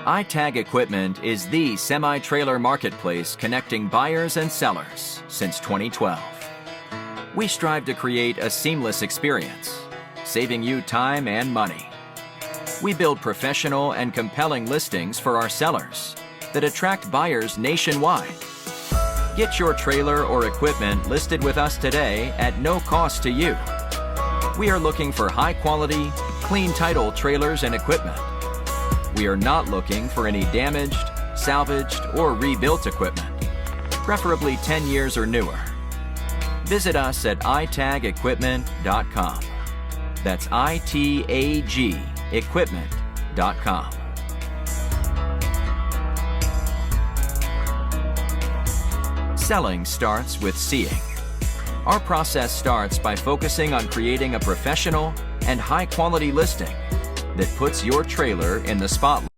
ITAG Equipment is the semi-trailer marketplace connecting buyers and sellers since 2012. We strive to create a seamless experience, saving you time and money. We build professional and compelling listings for our sellers that attract buyers nationwide. Get your trailer or equipment listed with us today at no cost to you. We are looking for high-quality, clean title trailers and equipment. We are not looking for any damaged, salvaged, or rebuilt equipment, preferably 10 years or newer. Visit us at itagequipment.com. That's ITAG equipment.com. Selling starts with seeing. Our process starts by focusing on creating a professional and high-quality listing that puts your trailer in the spotlight.